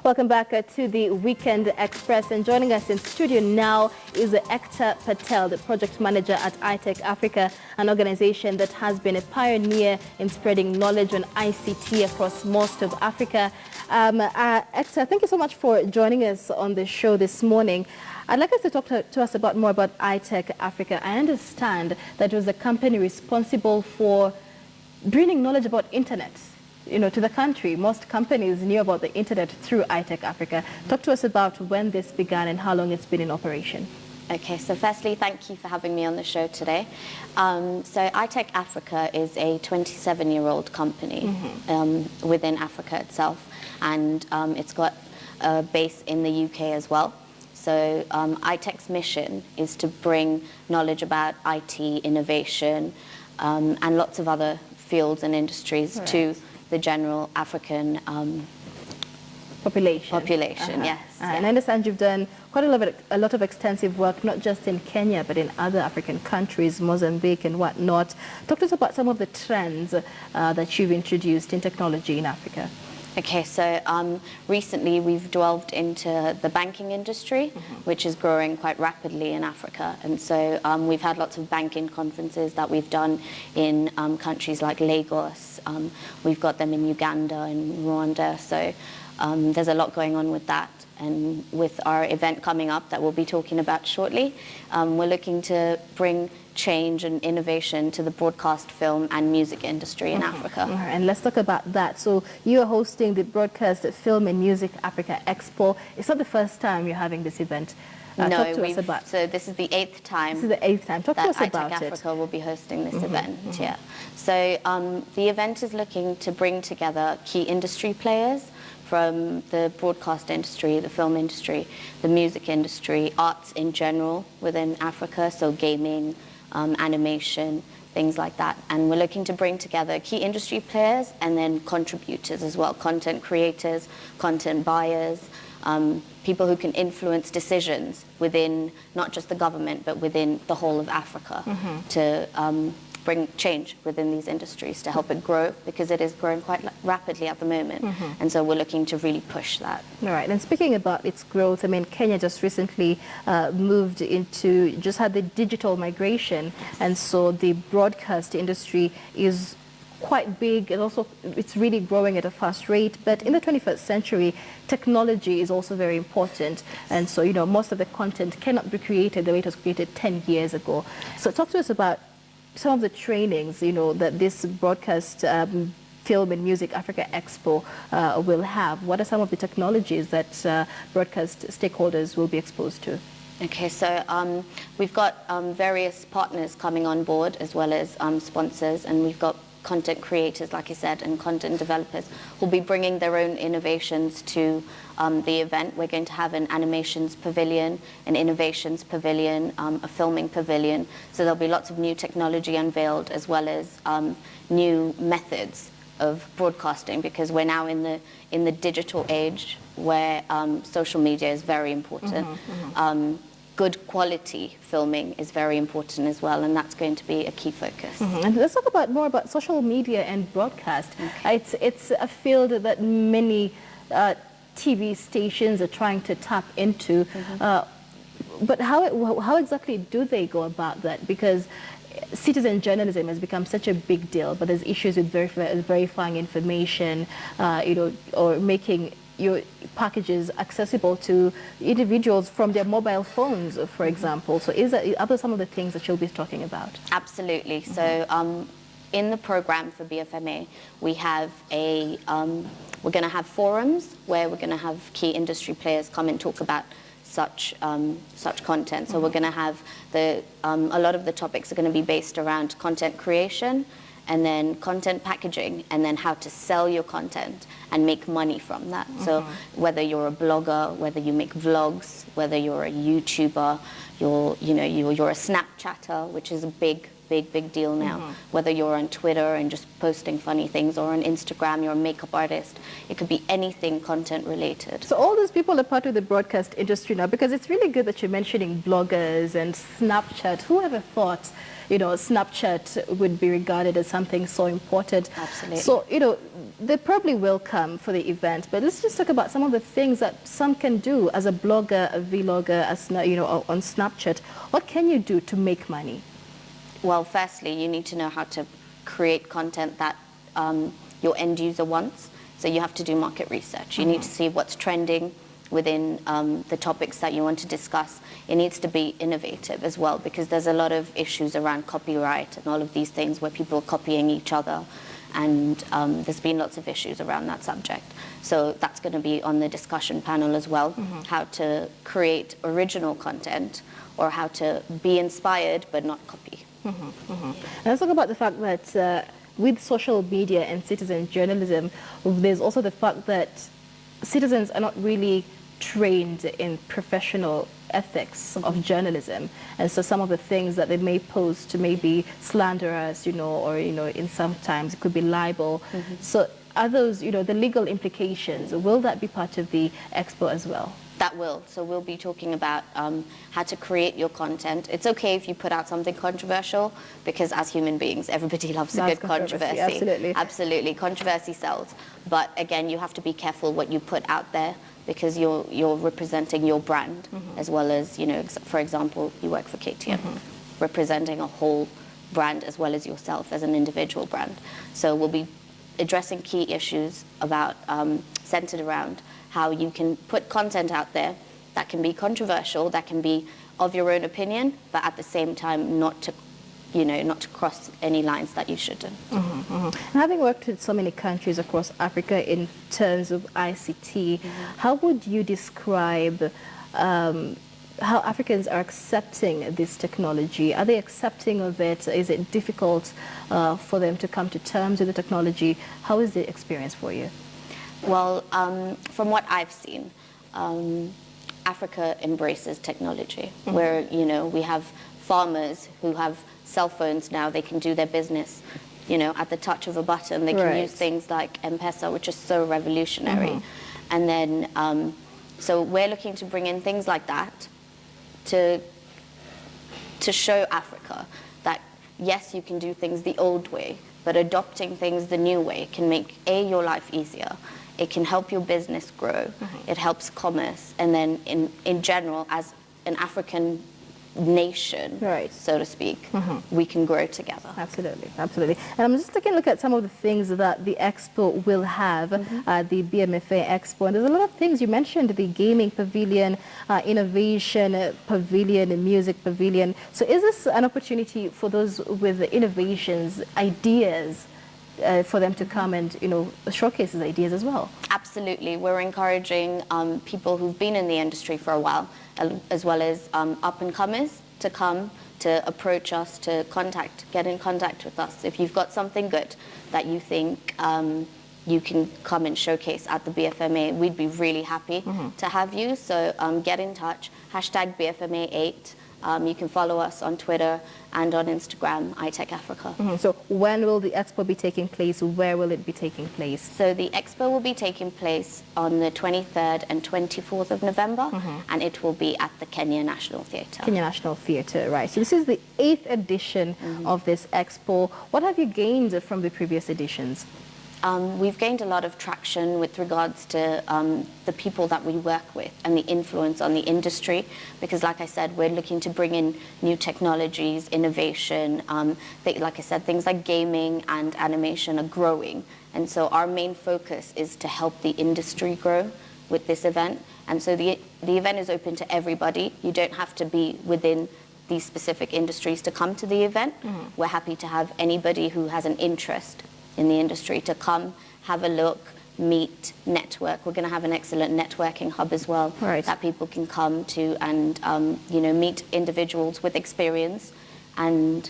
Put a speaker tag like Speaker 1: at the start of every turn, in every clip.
Speaker 1: Welcome back to the Weekend Express, and joining us in studio now is Ekta Patel, the project manager at ITech Africa, an organization that has been a pioneer in spreading knowledge on ICT across most of Africa. Ekta, thank you so much for joining us on the show this morning. I'd like us to talk to us more about ITech Africa. I understand that it was a company responsible for bringing knowledge about internet, to the country. Most companies knew about the internet through ITech Africa. Talk to us about when this began and how long it's been in operation.
Speaker 2: Okay, so firstly, thank you for having me on the show today. So ITech Africa is a 27-year-old company within Africa itself, and it's got a base in the UK as well. So ITEC's mission is to bring knowledge about IT, innovation, and lots of other fields and industries to the general African population. Yes.
Speaker 1: And I understand you've done quite a lot of extensive work, not just in Kenya, but in other African countries, Mozambique and whatnot. Talk to us about some of the trends that you've introduced in technology in Africa.
Speaker 2: Okay, so recently we've delved into the banking industry, which is growing quite rapidly in Africa. And so we've had lots of banking conferences that we've done in countries like Lagos. We've got them in Uganda and Rwanda. So there's a lot going on with that. And with our event coming up that we'll be talking about shortly, we're looking to bring change and innovation to the broadcast, film and music industry in Africa.
Speaker 1: And let's talk about that. So you are hosting the Broadcast, Film and Music Africa Expo. It's not the first time you're having this event.
Speaker 2: So this is the 8th time.
Speaker 1: This is the 8th time. Talk to us about
Speaker 2: ITech Africa will be hosting this event. Yeah. So the event is looking to bring together key industry players from the broadcast industry, the film industry, the music industry, arts in general within Africa, so gaming, animation, things like that. And we're looking to bring together key industry players and then contributors as well, content creators, content buyers, people who can influence decisions within not just the government, but within the whole of Africa to bring change within these industries to help it grow, because it is growing quite rapidly at the moment. And so we're looking to really push that.
Speaker 1: All right, and speaking about its growth, I mean, Kenya just recently just had the digital migration, and so the broadcast industry is quite big, and also it's really growing at a fast rate. But in the 21st century, technology is also very important, and so most of the content cannot be created the way it was created 10 years ago. So talk to us about some of the trainings that this Broadcast Film and Music Africa Expo will have. What are some of the technologies that broadcast stakeholders will be exposed to?
Speaker 2: Okay, so we've got various partners coming on board, as well as sponsors, and we've got content creators, like I said, and content developers who'll be bringing their own innovations to the event. We're going to have an animations pavilion, an innovations pavilion, a filming pavilion. So there'll be lots of new technology unveiled, as well as new methods of broadcasting, because we're now in the digital age where social media is very important. Good quality filming is very important as well, and that's going to be a key focus.
Speaker 1: And let's talk more about social media and broadcast. It's a field that many TV stations are trying to tap into. But how exactly do they go about that? Because citizen journalism has become such a big deal, but there's issues with verifying information, or making your packages accessible to individuals from their mobile phones, for example. So are those some of the things that you'll be talking about?
Speaker 2: Absolutely. So in the program for BFMA, we have we're going to have forums where we're going to have key industry players come and talk about such content. So we're going to have a lot of the topics are going to be based around content creation, and then content packaging, and then how to sell your content and make money from that. So whether you're a blogger, whether you make vlogs, whether you're a YouTuber, you're a Snapchatter, which is a big deal now. Whether you're on Twitter and just posting funny things, or on Instagram, you're a makeup artist. It could be anything content related.
Speaker 1: So all those people are part of the broadcast industry now, because it's really good that you're mentioning bloggers and Snapchat. Who ever thought Snapchat would be regarded as something so important?
Speaker 2: Absolutely.
Speaker 1: So, they probably will come for the event, but let's just talk about some of the things that some can do as a blogger, a vlogger, as on Snapchat. What can you do to make money?
Speaker 2: Well, firstly, you need to know how to create content that your end user wants. So you have to do market research. You need to see what's trending within the topics that you want to discuss. It needs to be innovative as well, because there's a lot of issues around copyright and all of these things where people are copying each other. And there's been lots of issues around that subject. So that's going to be on the discussion panel as well, how to create original content or how to be inspired but not copy.
Speaker 1: And let's talk about the fact that with social media and citizen journalism, there's also the fact that citizens are not really trained in professional ethics of journalism, and so some of the things that they may post to maybe slander us, or in sometimes it could be libel. So are those, the legal implications, will that be part of the expo as well?
Speaker 2: That will. So we'll be talking about how to create your content. It's okay if you put out something controversial, because as human beings, everybody loves a good controversy.
Speaker 1: Absolutely.
Speaker 2: Absolutely. Controversy sells. But again, you have to be careful what you put out there, because you're representing your brand as well as, for example, you work for KTM, representing a whole brand as well as yourself as an individual brand. So we'll be addressing key issues about centered around how you can put content out there that can be controversial, that can be of your own opinion, but at the same time not to cross any lines that you shouldn't.
Speaker 1: And having worked with so many countries across Africa in terms of ICT, how would you describe how Africans are accepting this technology? Are they accepting of it? Is it difficult for them to come to terms with the technology? How is the experience for you?
Speaker 2: Well, from what I've seen, Africa embraces technology, where, we have farmers who have cell phones now. They can do their business, at the touch of a button. They can use things like M-Pesa, which is so revolutionary. And then, so we're looking to bring in things like that to show Africa that, yes, you can do things the old way, but adopting things the new way can make, your life easier. It can help your business grow. It helps commerce. And then in general, as an African nation, so to speak, we can grow together.
Speaker 1: Absolutely, absolutely. And I'm just taking a look at some of the things that the expo will have, the BMFA Expo. And there's a lot of things. You mentioned the gaming pavilion, innovation pavilion, music pavilion. So is this an opportunity for those with innovations, ideas, for them to come and, showcase these ideas as well? Absolutely.
Speaker 2: We're encouraging people who've been in the industry for a while, as well as up-and-comers, to come, to approach us, to get in contact with us. If you've got something good that you think you can come and showcase at the BFMA, we'd be really happy to have you. So get in touch, #BFMA8. You can follow us on Twitter and on Instagram, ITech Africa.
Speaker 1: So when will the expo be taking place? Where will it be taking place?
Speaker 2: So the expo will be taking place on the 23rd and 24th of November, and it will be at the Kenya National Theatre.
Speaker 1: Kenya National Theatre, right. So this is the 8th edition of this expo. What have you gained from the previous editions?
Speaker 2: We've gained a lot of traction with regards to the people that we work with and the influence on the industry, because like I said, we're looking to bring in new technologies, innovation. Like I said, things like gaming and animation are growing. And so our main focus is to help the industry grow with this event. And so the event is open to everybody. You don't have to be within these specific industries to come to the event. We're happy to have anybody who has an interest in the industry to come, have a look, meet, network. We're going to have an excellent networking hub as well that people can come to and meet individuals with experience and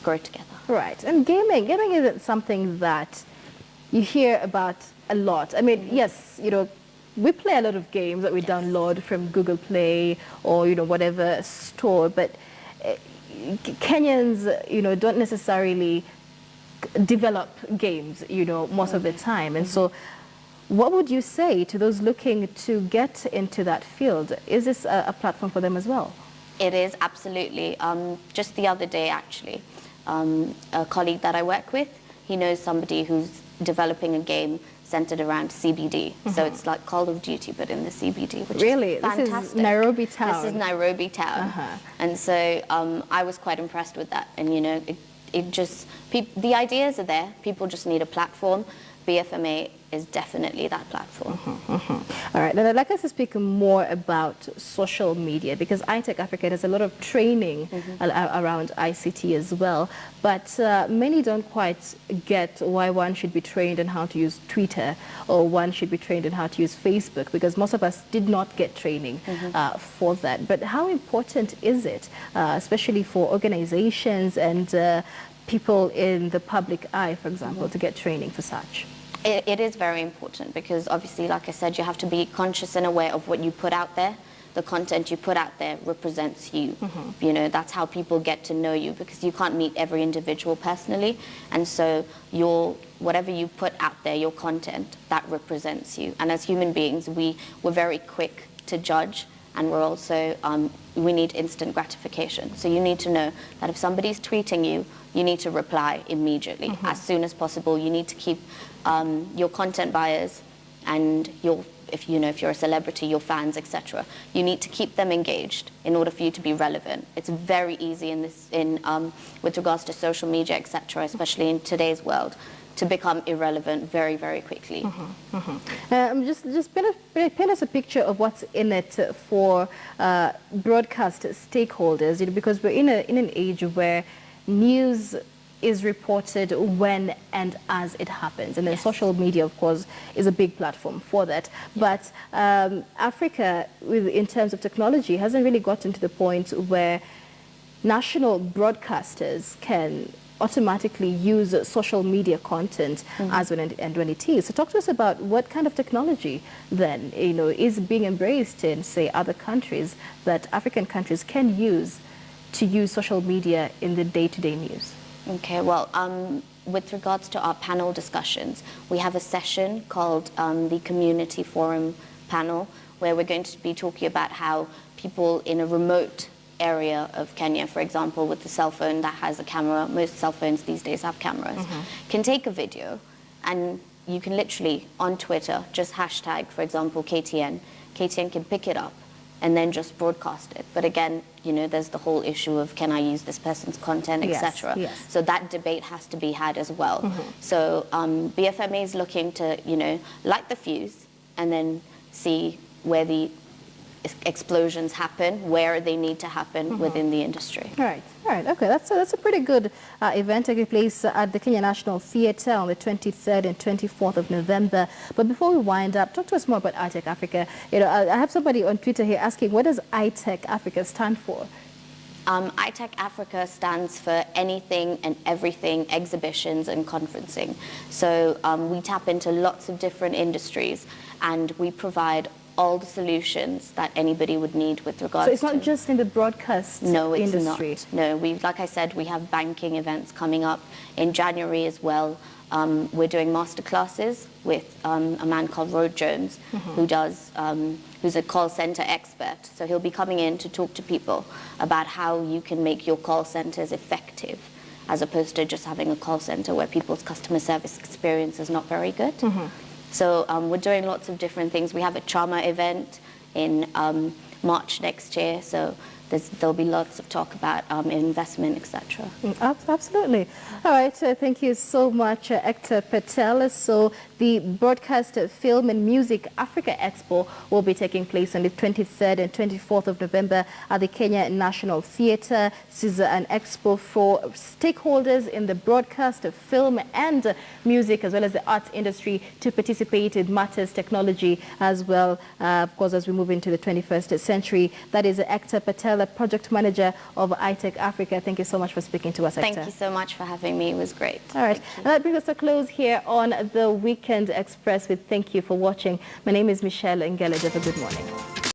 Speaker 2: grow together.
Speaker 1: Right. And gaming isn't something that you hear about a lot. I mean, yes, we play a lot of games that we download from Google Play or whatever store, but Kenyans don't necessarily develop games, most of the time. And so what would you say to those looking to get into that field? Is this a platform for them as well?
Speaker 2: It is, absolutely. Just the other day, actually, a colleague that I work with, he knows somebody who's developing a game centered around CBD. So it's like Call of Duty, but in the CBD, which
Speaker 1: really?
Speaker 2: is fantastic.
Speaker 1: This is Nairobi town.
Speaker 2: This is Nairobi town. And so I was quite impressed with that. And, you know, it just, the ideas are there. People just need a platform. BFMA is definitely that platform.
Speaker 1: All right, now I'd like us to speak more about social media, because ITech Africa does a lot of training around ICT as well, but many don't quite get why one should be trained on how to use Twitter or one should be trained on how to use Facebook, because most of us did not get training for that. But how important is it, especially for organizations and people in the public eye, for example, to get training for such?
Speaker 2: It is very important because obviously, like I said, you have to be conscious and aware of what you put out there. The content you put out there represents you. You know, that's how people get to know you, because you can't meet every individual personally. And so whatever you put out there, your content, that represents you. And as human beings, we're very quick to judge, and we're also, we need instant gratification. So you need to know that if somebody's tweeting you, you need to reply immediately, as soon as possible. You need to keep your content buyers and if you're a celebrity, your fans, etc. You need to keep them engaged in order for you to be relevant. It's very easy with regards to social media, etc., especially in today's world, to become irrelevant very, very quickly.
Speaker 1: Just paint us a picture of what's in it for broadcast stakeholders, because we're in an age where news is reported when and as it happens. And then social media, of course, is a big platform for that. But Africa, in terms of technology, hasn't really gotten to the point where national broadcasters can automatically use social media content as when and when it is. So talk to us about what kind of technology then, is being embraced in, say, other countries that African countries can use to use social media in the day-to-day news.
Speaker 2: Okay, well, with regards to our panel discussions, we have a session called the Community Forum Panel, where we're going to be talking about how people in a remote area of Kenya, for example, with a cell phone that has a camera, most cell phones these days have cameras, can take a video, and you can literally, on Twitter, just hashtag, for example, KTN. KTN can pick it up and then just broadcast it. But again, there's the whole issue of, can I use this person's content, etc.
Speaker 1: Yes.
Speaker 2: So that debate has to be had as well. So BFMA is looking to, light the fuse and then see where the explosions happen, where they need to happen within the industry.
Speaker 1: Right. Okay, that's a pretty good event taking place at the Kenya National Theatre on the 23rd and 24th of November. But before we wind up, talk to us more about ITech Africa. I have somebody on Twitter here asking, what does ITech Africa stand for?
Speaker 2: ITech Africa stands for anything and everything exhibitions and conferencing. So we tap into lots of different industries, and we provide all the solutions that anybody would need with regards to... So
Speaker 1: it's not just in the broadcast industry?
Speaker 2: No, it's not. No, like I said, we have banking events coming up in January as well. We're doing masterclasses with a man called Rod Jones, who's a call center expert. So he'll be coming in to talk to people about how you can make your call centers effective, as opposed to just having a call center where people's customer service experience is not very good. So we're doing lots of different things. We have a trauma event in March next year, so there'll be lots of talk about investment, etc.
Speaker 1: Absolutely. All right, thank you so much, Hector Patel. So the Broadcast Film and Music Africa Expo will be taking place on the 23rd and 24th of November at the Kenya National Theatre. This is an expo for stakeholders in the broadcast, film and music, as well as the arts industry, to participate in matters technology as well, of course, as we move into the 21st century. That is Hector Patel, project manager of ITech Africa. Thank you so much for speaking to us, Hector.
Speaker 2: Thank you so much for having me. It was great.
Speaker 1: All right. And that brings us to a close here on the Weekend Express with thank you for watching. My name is Michelle Ngele. Have a good morning.